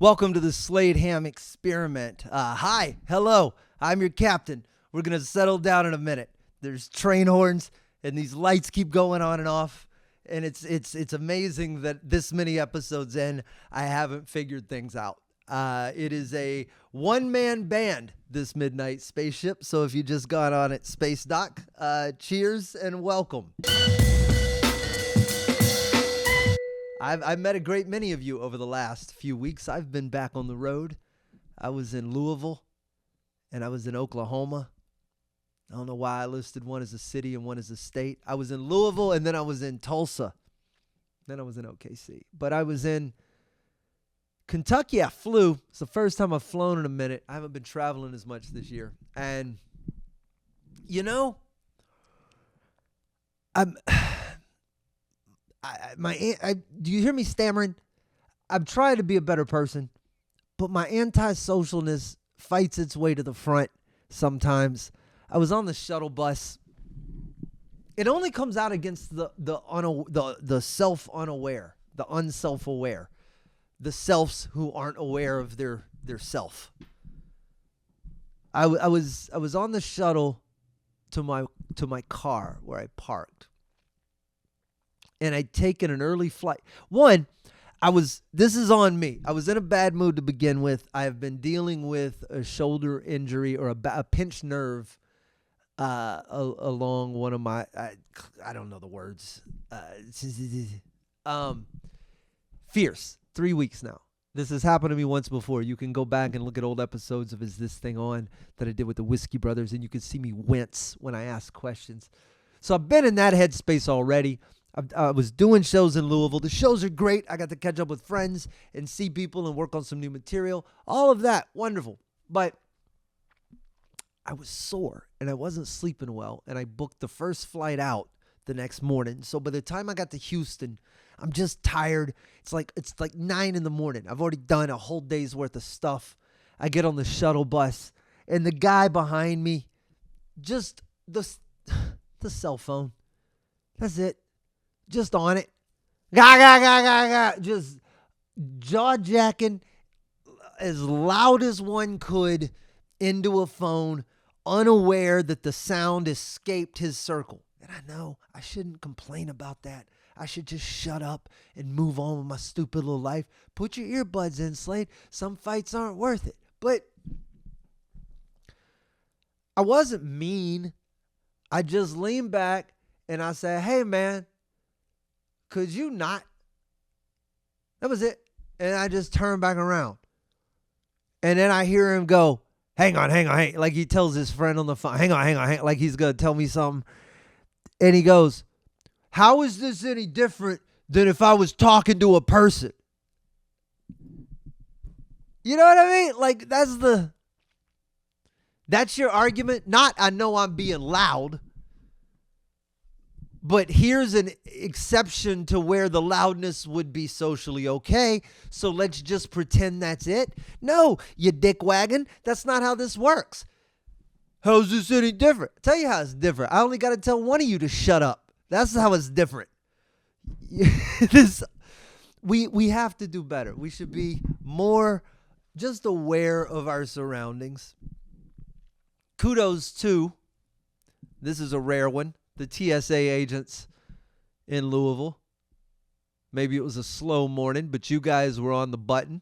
Welcome to the Slade Ham experiment. Hi, hello, I'm your captain. We're going to settle down in a minute. There's train horns and these lights keep going on and off. And it's amazing that this many episodes in, I haven't figured things out. It is a one-man band, this Midnight Spaceship. So if you just got on it, Space Doc, cheers and welcome. I've met a great many of you over the last few weeks. I've been back on the road. I was in Louisville, and I was in Oklahoma. I don't know why I listed one as a city and one as a state. I was in Louisville, and then I was in Tulsa. Then I was in OKC. But I was in Kentucky. I flew. It's the first time I've flown in a minute. I haven't been traveling as much this year. And, you know, do you hear me stammering? I'm trying to be a better person, but my antisocialness fights its way to the front sometimes. I was on the shuttle bus. It only comes out against the self-unaware, the unself-aware, the selves who aren't aware of their self. I was on the shuttle to my car where I parked. And I'd taken an early flight. This is on me. I was in a bad mood to begin with. I have been dealing with a shoulder injury or a pinched nerve along one of my, I don't know the words. Fierce. 3 weeks now. This has happened to me once before. You can go back and look at old episodes of Is This Thing On that I did with the Whiskey Brothers, and you can see me wince when I ask questions. So I've been in that headspace already. I was doing shows in Louisville. The shows are great. I got to catch up with friends and see people and work on some new material. All of that, wonderful. But I was sore and I wasn't sleeping well, and I booked the first flight out the next morning. So by the time I got to Houston, I'm just tired. It's like 9 a.m. I've already done a whole day's worth of stuff. I get on the shuttle bus, and the guy behind me, just the cell phone. That's it. Just on it. Just jaw-jacking as loud as one could into a phone, unaware that the sound escaped his circle. And I know I shouldn't complain about that. I should just shut up and move on with my stupid little life. Put your earbuds in, Slade. Some fights aren't worth it. But I wasn't mean. I just leaned back and I said, hey, man, could you not? That was it. And I just turned back around. And then I hear him go, hang on. Like he tells his friend on the phone, hang on. Like he's going to tell me something. And he goes, how is this any different than if I was talking to a person? You know what I mean? Like that's your argument. Not, I know I'm being loud. But here's an exception to where the loudness would be socially okay. So let's just pretend that's it. No, you dickwagon. That's not how this works. How's this any different? I'll tell you how it's different. I only got to tell one of you to shut up. That's how it's different. We have to do better. We should be more just aware of our surroundings. Kudos to, this is a rare one, the TSA agents in Louisville. Maybe it was a slow morning, but you guys were on the button.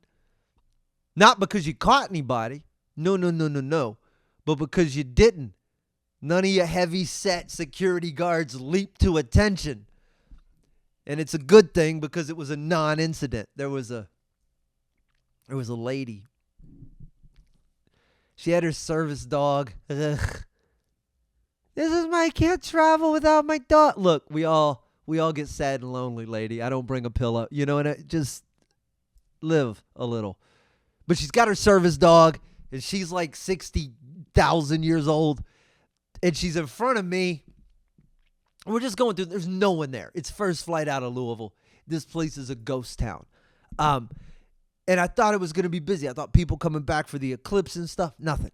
Not because you caught anybody. No. But because you didn't. None of your heavy-set security guards leaped to attention. And it's a good thing because it was a non-incident. There was a lady. She had her service dog. Ugh. I can't travel without my dog. Look, we all get sad and lonely, lady. I don't bring a pillow. You know, and just live a little. But she's got her service dog, and she's like 60,000 years old, and she's in front of me. We're just going through. There's no one there. It's first flight out of Louisville. This place is a ghost town. And I thought it was going to be busy. I thought people coming back for the eclipse and stuff. Nothing.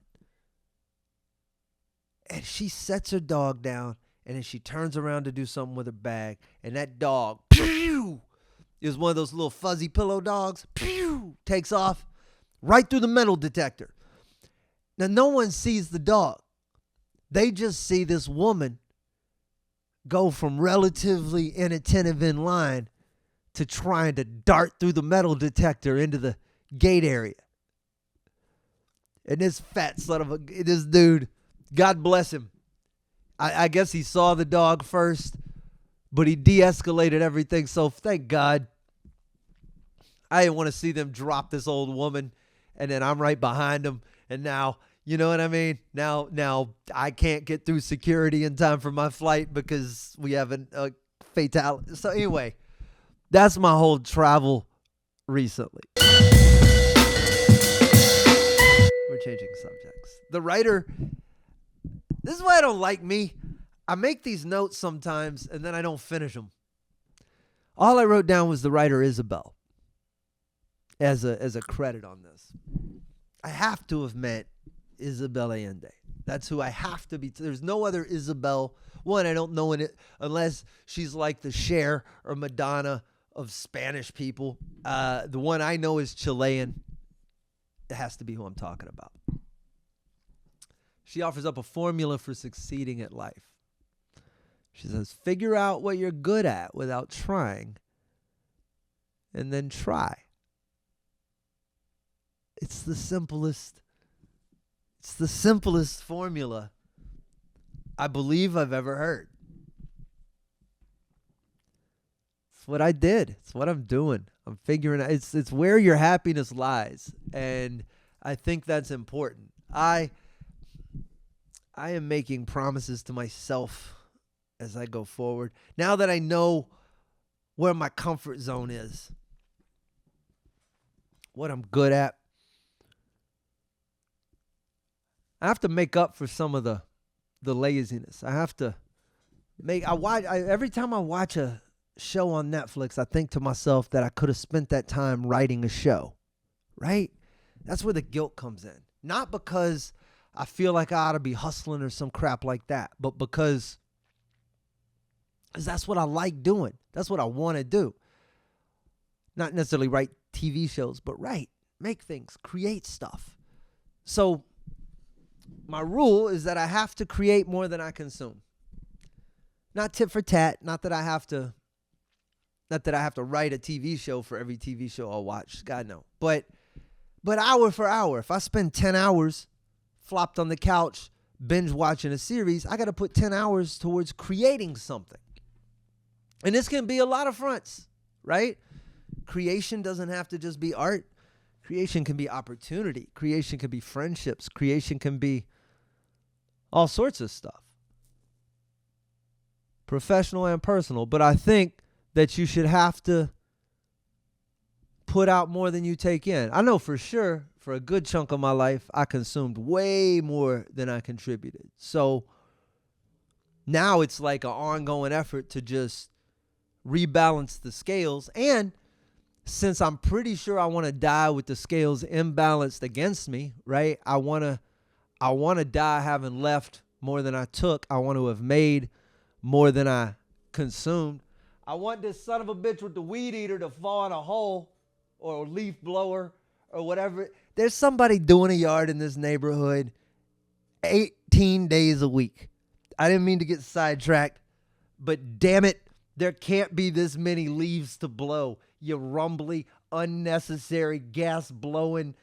And she sets her dog down, and then she turns around to do something with her bag, and that dog, pew, is one of those little fuzzy pillow dogs, pew, takes off. right through the metal detector. Now, no one sees the dog. They just see this woman go from relatively inattentive in line to trying to dart through the metal detector into the gate area. And this fat son of this dude, God bless him. I guess he saw the dog first, but he de-escalated everything. So thank God. I didn't want to see them drop this old woman, and then I'm right behind them. And now, you know what I mean? Now I can't get through security in time for my flight because we have a fatality. So anyway, that's my whole travel recently. We're changing subjects. The writer, this is why I don't like me. I make these notes sometimes and then I don't finish them. All I wrote down was the writer Isabel as a credit on this. I have to have met Isabel Allende. That's who I have to be. There's no other Isabel. One, I don't know it unless she's like the Cher or Madonna of Spanish people. The one I know is Chilean. It has to be who I'm talking about. She offers up a formula for succeeding at life. She says, figure out what you're good at without trying, and then try. It's the simplest formula I believe I've ever heard. It's what I did. It's what I'm doing. I'm figuring out. It's where your happiness lies, and I think that's important. I am making promises to myself as I go forward. Now that I know where my comfort zone is, what I'm good at, I have to make up for some of the laziness. I have to every time I watch a show on Netflix, I think to myself that I could have spent that time writing a show, right? That's where the guilt comes in. Not because I feel like I ought to be hustling or some crap like that, but because that's what I like doing. That's what I want to do. Not necessarily write TV shows, but make things, create stuff. So my rule is that I have to create more than I consume. Not tit for tat. Not that I have to write a TV show for every TV show I'll watch. God, no. But hour for hour. If I spend 10 hours flopped on the couch, binge watching a series, I got to put 10 hours towards creating something. And this can be a lot of fronts, right? Creation doesn't have to just be art. Creation can be opportunity. Creation can be friendships. Creation can be all sorts of stuff. Professional and personal. But I think that you should have to put out more than you take in. I know for sure, for a good chunk of my life, I consumed way more than I contributed. So now it's like an ongoing effort to just rebalance the scales. And since I'm pretty sure I want to die with the scales imbalanced against me, right? I want to die having left more than I took. I want to have made more than I consumed. I want this son of a bitch with the weed eater to fall in a hole or a leaf blower or whatever. There's somebody doing a yard in this neighborhood 18 days a week. I didn't mean to get sidetracked, but damn it, there can't be this many leaves to blow. You rumbly, unnecessary, gas-blowing.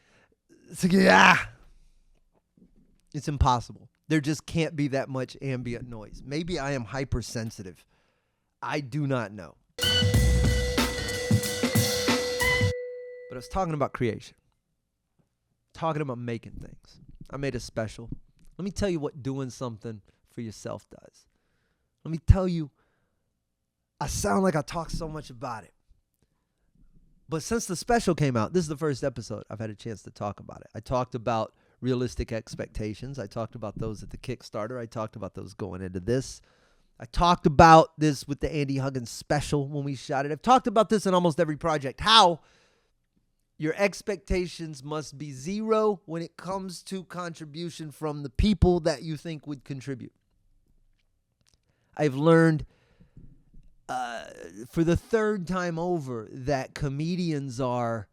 It's impossible. There just can't be that much ambient noise. Maybe I am hypersensitive. I do not know. But I was talking about creation. Talking about making things. I made a special. Let me tell you what doing something for yourself does. Let me tell you, I sound like I talk so much about it. But since the special came out, this is the first episode I've had a chance to talk about it. I talked about realistic expectations. I talked about those at the Kickstarter. I talked about those going into this. I talked about this with the Andy Huggins special when we shot it. I've talked about this in almost every project. How your expectations must be zero when it comes to contribution from the people that you think would contribute. I've learned for the third time over that comedians are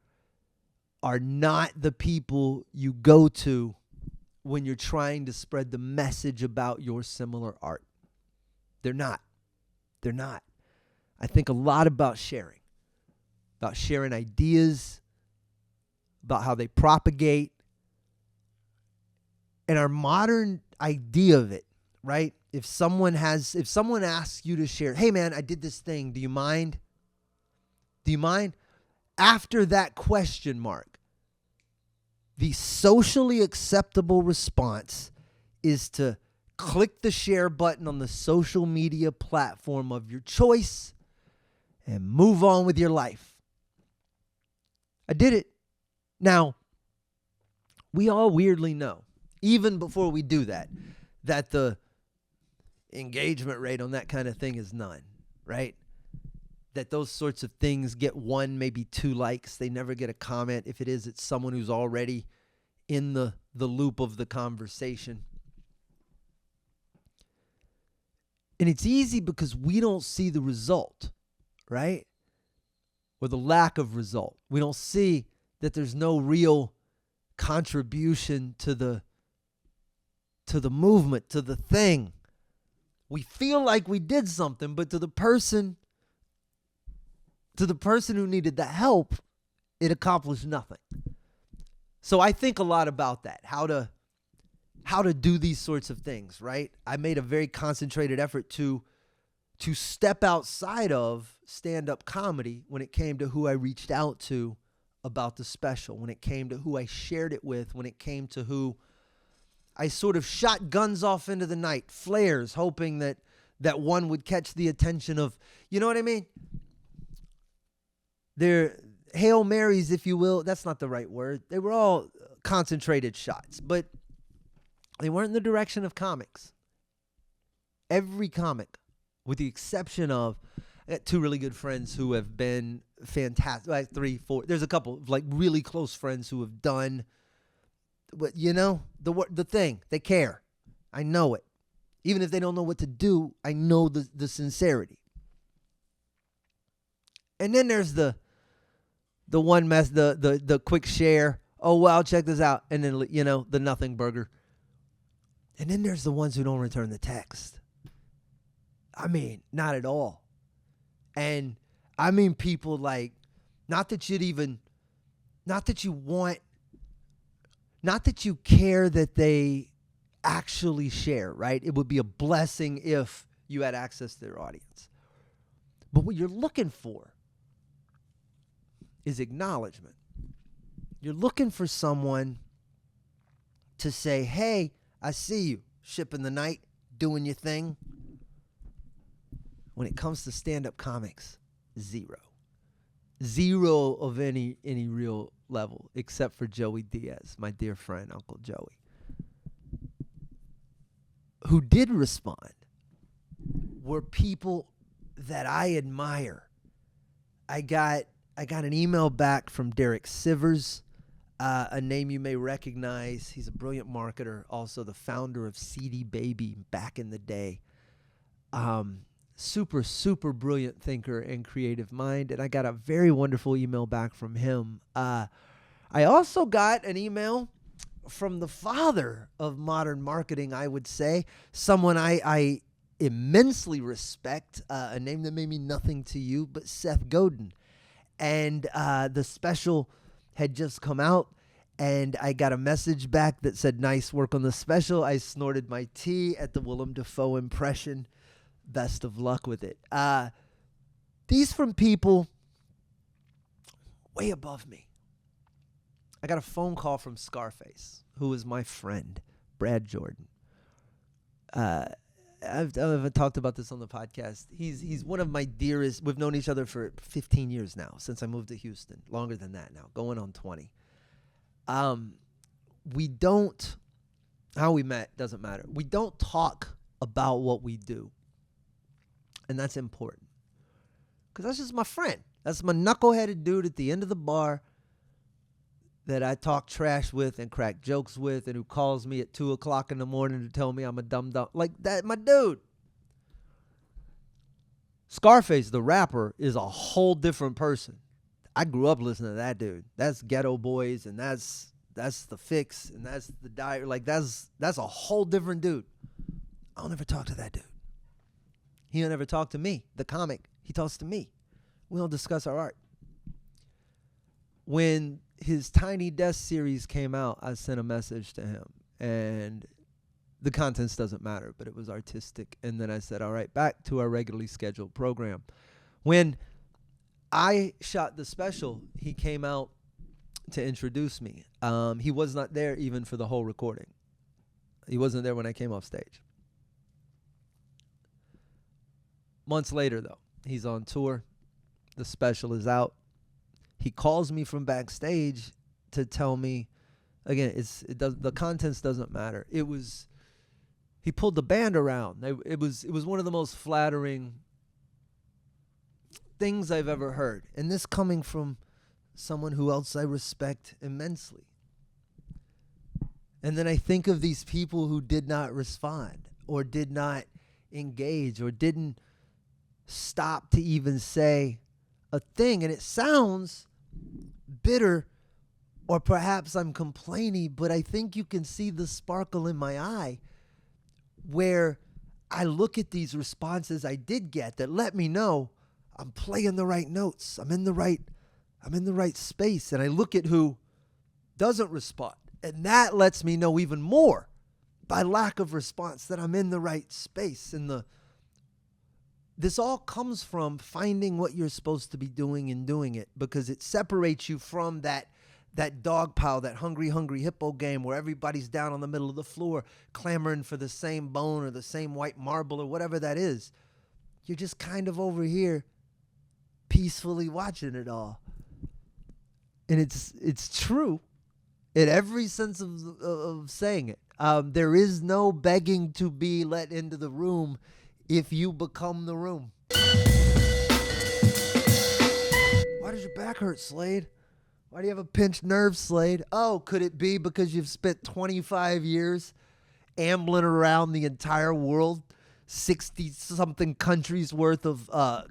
are not the people you go to when you're trying to spread the message about your similar art. They're not. They're not. I think a lot about sharing ideas, about how they propagate, and our modern idea of it, right? If someone asks you to share, hey man, I did this thing, do you mind? Do you mind? After that question mark, the socially acceptable response is to click the share button on the social media platform of your choice and move on with your life. I did it. Now, we all weirdly know, even before we do that the engagement rate on that kind of thing is none, right? That those sorts of things get 1, maybe 2 likes. They never get a comment. If it is, it's someone who's already in the loop of the conversation. And it's easy because we don't see the result, right? Or the lack of result. We don't see that there's no real contribution to the movement, to the thing. We feel like we did something, but to the person who needed the help, it accomplished nothing. So I think a lot about that, how to do these sorts of things, right? I made a very concentrated effort to step outside of stand-up comedy when it came to who I reached out to about the special, when it came to who I shared it with, when it came to who I sort of shot guns off into the night, flares, hoping that one would catch the attention of, you know what I mean? They're Hail Marys, if you will. That's not the right word. They were all concentrated shots, but they weren't in the direction of comics. Every comic, with the exception of, I got 2 really good friends who have been fantastic, like 3, 4. There's a couple of like really close friends who have done, you know, the thing. They care. I know it. Even if they don't know what to do, I know the sincerity. And then there's the quick share. Oh, wow, check this out. And then, you know, the nothing burger. And then there's the ones who don't return the text. I mean, not at all. And I mean people like, not that you care that they actually share, right? It would be a blessing if you had access to their audience. But what you're looking for is acknowledgement. You're looking for someone to say, hey, I see you, shipping the night, doing your thing. When it comes to stand-up comics, 0. 0 of any real level, except for Joey Diaz, my dear friend, Uncle Joey, who did respond, were people that I admire. I got an email back from Derek Sivers, a name you may recognize. He's a brilliant marketer, also the founder of CD Baby back in the day. Super, super brilliant thinker and creative mind. And I got a very wonderful email back from him. I also got an email from the father of modern marketing, I would say, someone I immensely respect, a name that may mean nothing to you, but Seth Godin. And the special had just come out, and I got a message back that said, nice work on the special. I snorted my tea at the Willem Dafoe impression. Best of luck with it. These from people way above me. I got a phone call from Scarface, who is my friend, Brad Jordan. I've talked about this on the podcast. He's one of my dearest. We've known each other for 15 years now, since I moved to Houston. Longer than that now, going on 20. We don't, how we met doesn't matter. We don't talk about what we do. And that's important. Because that's just my friend. That's my knuckleheaded dude at the end of the bar that I talk trash with and crack jokes with, and who calls me at 2 o'clock in the morning to tell me I'm a dumb. Like that, my dude. Scarface, the rapper, is a whole different person. I grew up listening to that dude. That's Ghetto Boys, and that's The Fix, and that's the Diary. Like, that's a whole different dude. I'll never talk to that dude. He'll never talk to me, the comic. He talks to me. We don't discuss our art. When his Tiny Desk series came out, I sent a message to him, and the contents doesn't matter, but it was artistic. And then I said, all right, back to our regularly scheduled program. When I shot the special, he came out to introduce me. He was not there even for the whole recording. He wasn't there when I came off stage. Months later, though, he's on tour. The special is out. He calls me from backstage to tell me, again, the contents doesn't matter. He pulled the band around. It was one of the most flattering things I've ever heard. And this coming from someone who else I respect immensely. And then I think of these people who did not respond or did not engage or didn't stop to even say a thing. And it sounds bitter, or perhaps I'm complaining, but I think you can see the sparkle in my eye where I look at these responses I did get that let me know I'm playing the right notes. I'm in the right space. And I look at who doesn't respond. And that lets me know even more by lack of response that I'm in the right space. And this all comes from finding what you're supposed to be doing and doing it, because it separates you from that dog pile, that hungry hippo game where everybody's down on the middle of the floor clamoring for the same bone or the same white marble or whatever that is. You're just kind of over here peacefully watching it all. And it's true in every sense of saying it. There is no begging to be let into the room if you become the room. Why does your back hurt, Slade? Why do you have a pinched nerve, Slade? Oh, could it be because you've spent 25 years ambling around the entire world, 60-something countries worth of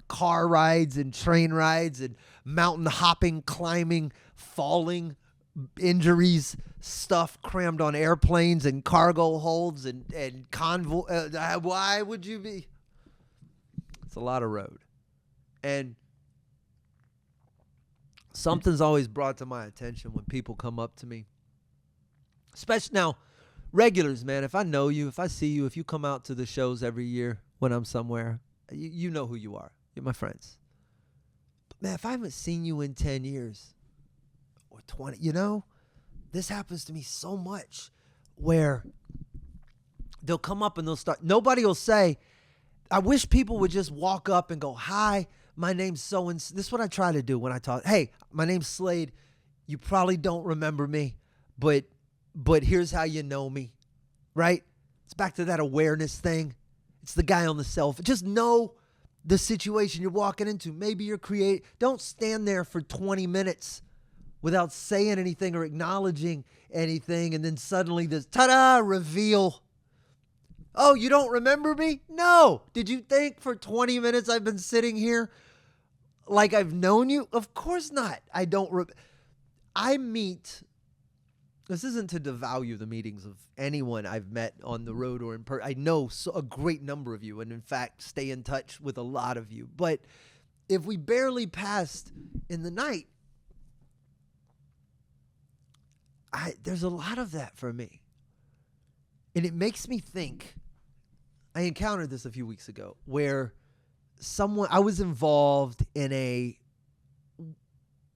car rides and train rides and mountain hopping, climbing, falling, injuries, stuff crammed on airplanes and cargo holds and convoy. Why would you be? It's a lot of road. And something's always brought to my attention when people come up to me. Especially now, regulars, man. If I know you, if I see you, if you come out to the shows every year when I'm somewhere, you know who you are. You're my friends. But man, if I haven't seen you in 10 years or 20, this happens to me so much where they'll come up and they'll start. Nobody will say, I wish people would just walk up and go, hi, my name's so-and-so. This is what I try to do when I talk. Hey, my name's Slade. You probably don't remember me, but here's how you know me, right? It's back to that awareness thing. It's the guy on the cell phone. Just know the situation you're walking into. Maybe you're don't stand there for 20 minutes without saying anything or acknowledging anything, and then suddenly this ta-da reveal. Oh, you don't remember me? No. Did you think for 20 minutes I've been sitting here like I've known you? Of course not. I don't. I meet. This isn't to devalue the meetings of anyone I've met on the road or in person. I know a great number of you, and in fact, stay in touch with a lot of you. But if we barely passed in the night, there's a lot of that for me. And it makes me think. I encountered this a few weeks ago where I was involved in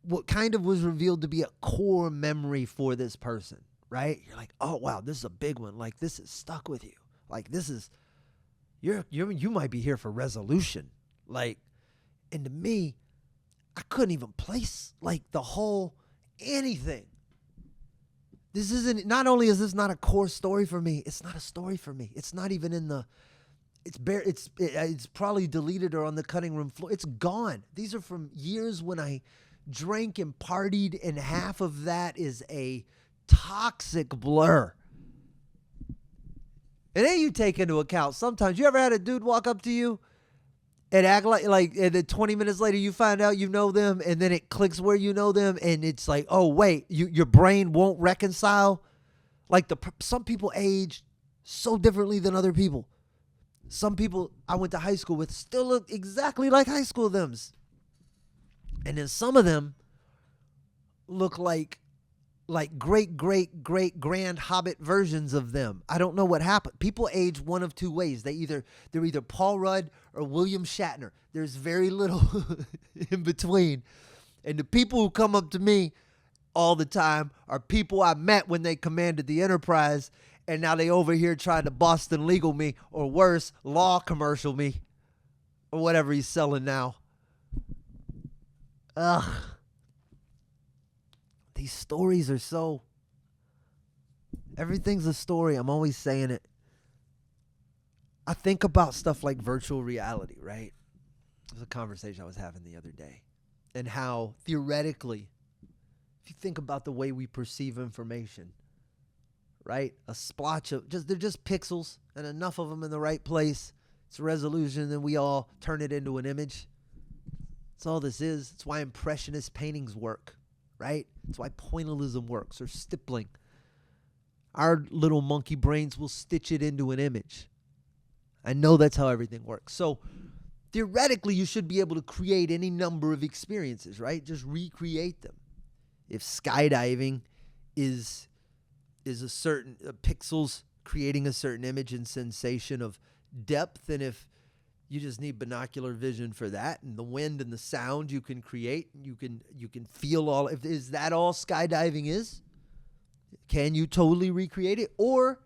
what kind of was revealed to be a core memory for this person, right? You're like, oh, wow, this is a big one. Like, this is stuck with you. Like, this is, you might be here for resolution. Like, and to me, I couldn't even place like the whole anything. Not only is this not a core story for me, it's not a story for me. It's not even in the, it's probably deleted or on the cutting room floor. It's gone. These are from years when I drank and partied, and half of that is a toxic blur. And then you take into account, sometimes you ever had a dude walk up to you and act like and then 20 minutes later you find out you know them, and then it clicks where you know them, and it's like, oh wait, your brain won't reconcile. Like some people age so differently than other people. Some people I went to high school with still look exactly like high school thems, and then some of them look like great grand Hobbit versions of them. I don't know what happened. People age one of two ways. They're either Paul Rudd or William Shatner. There's very little in between. And the people who come up to me all the time are people I met when they commanded the Enterprise, and now they over here trying to Boston legal me, or worse, law commercial me, or whatever he's selling now. Ugh. These stories are so, everything's a story. I'm always saying it. I think about stuff like virtual reality, right? It was a conversation I was having the other day. And how theoretically, if you think about the way we perceive information, right? A splotch of, they're just pixels, and enough of them in the right place. It's a resolution, and then we all turn it into an image. That's all this is. It's why impressionist paintings work. Right? That's why pointillism works, or stippling. Our little monkey brains will stitch it into an image. I know that's how everything works. So theoretically, you should be able to create any number of experiences, right? Just recreate them. If skydiving is a certain pixels creating a certain image and sensation of depth, and if you just need binocular vision for that, and the wind and the sound you can create. You can feel all. Is that all skydiving is? Can you totally recreate it? Or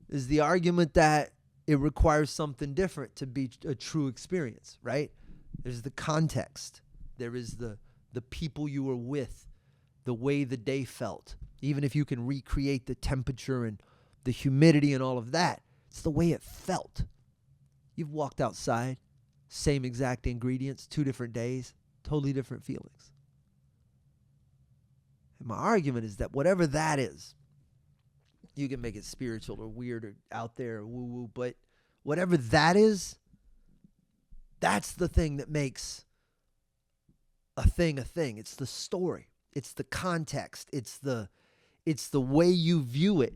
is the argument that it requires something different to be a true experience, right? There's the context. There is the people you were with, the way the day felt. Even if you can recreate the temperature and the humidity and all of that, it's the way it felt. You've walked outside, same exact ingredients, 2 different days, totally different feelings. And my argument is that whatever that is, you can make it spiritual or weird or out there or woo-woo, but whatever that is, that's the thing that makes a thing a thing. It's the story. It's the context. It's the way you view it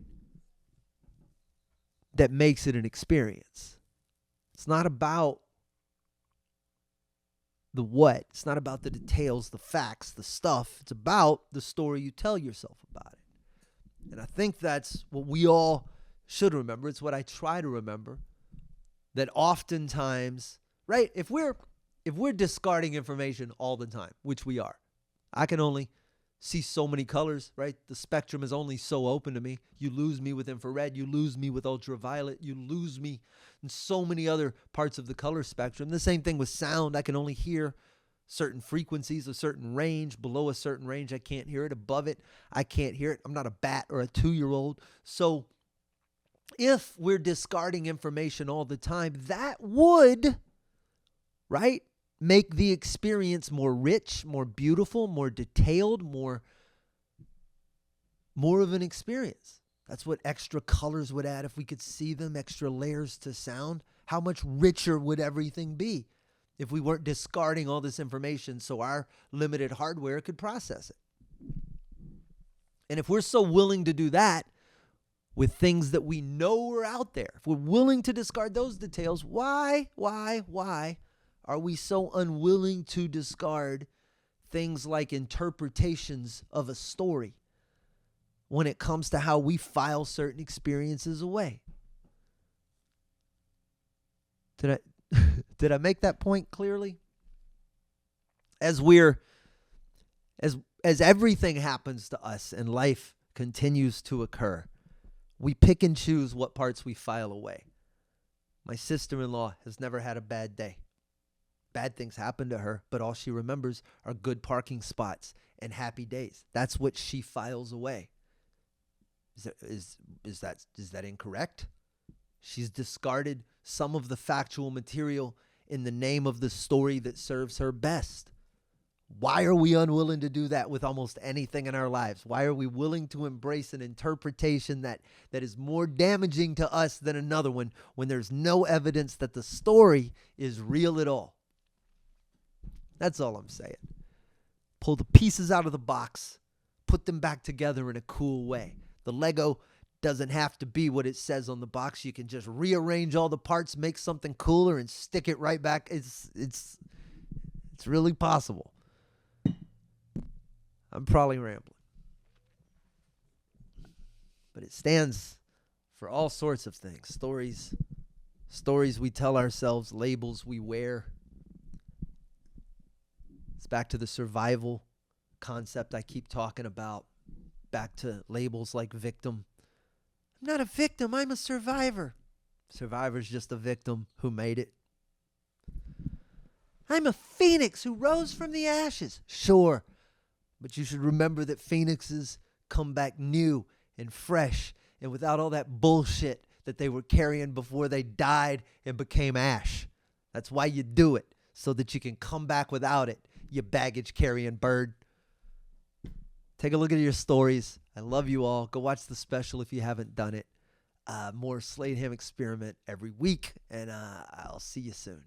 that makes it an experience. It's not about the what. It's not about the details, the facts, the stuff. It's about the story you tell yourself about it. And I think that's what we all should remember. It's what I try to remember. That oftentimes, right, if we're discarding information all the time, which we are, I can only see so many colors, right? The spectrum is only so open to me. You lose me with infrared. You lose me with ultraviolet. You lose me in so many other parts of the color spectrum. The same thing with sound. I can only hear certain frequencies, a certain range. Below a certain range, I can't hear it. Above it, I can't hear it. I'm not a bat or a 2-year-old. So if we're discarding information all the time, that would, right, make the experience more rich, more beautiful, more detailed, more of an experience. That's what extra colors would add if we could see them, extra layers to sound. How much richer would everything be if we weren't discarding all this information so our limited hardware could process it? And if we're so willing to do that with things that we know are out there, if we're willing to discard those details, why are we so unwilling to discard things like interpretations of a story when it comes to how we file certain experiences away? Did I make that point clearly? As everything happens to us and life continues to occur, we pick and choose what parts we file away. My sister-in-law has never had a bad day. Bad things happen to her, but all she remembers are good parking spots and happy days. That's what she files away. Is that incorrect? She's discarded some of the factual material in the name of the story that serves her best. Why are we unwilling to do that with almost anything in our lives? Why are we willing to embrace an interpretation that is more damaging to us than another one when there's no evidence that the story is real at all? That's all I'm saying. Pull the pieces out of the box, put them back together in a cool way. The Lego doesn't have to be what it says on the box. You can just rearrange all the parts, make something cooler, and stick it right back. It's really possible. I'm probably rambling. But it stands for all sorts of things. Stories we tell ourselves, labels we wear. It's back to the survival concept I keep talking about. Back to labels like victim. I'm not a victim, I'm a survivor. Survivor's just a victim who made it. I'm a phoenix who rose from the ashes. Sure, but you should remember that phoenixes come back new and fresh and without all that bullshit that they were carrying before they died and became ash. That's why you do it, so that you can come back without it, you baggage-carrying bird. Take a look at your stories. I love you all. Go watch the special if you haven't done it. More Slade Ham Experiment every week, and I'll see you soon.